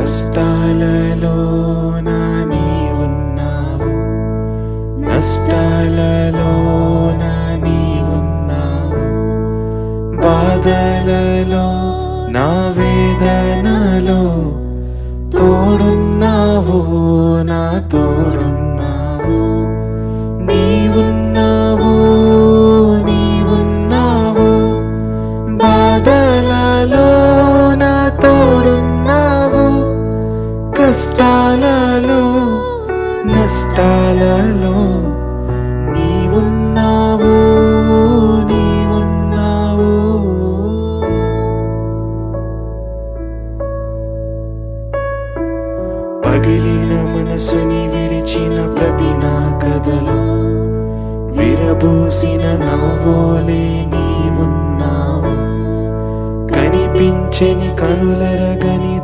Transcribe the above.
కష్టాలలోన నీవున్నావు, నష్టాలలోన నీవున్నావు, బాధలలో నా వేదనలో తోడున్నావు, నా తోడున్నావు. నీవున్నావు, నీవున్నావు, బాధలలో నా తోడున్నావు, కష్టాలలో నష్టాలలో నీవున్నావు, నీవున్నావు. పగిలిన మనసుని విడిచిన ప్రతి నా కథలో విరబూసిన నవ్వోలే నీవున్నావు, కనిపించని కనులరగని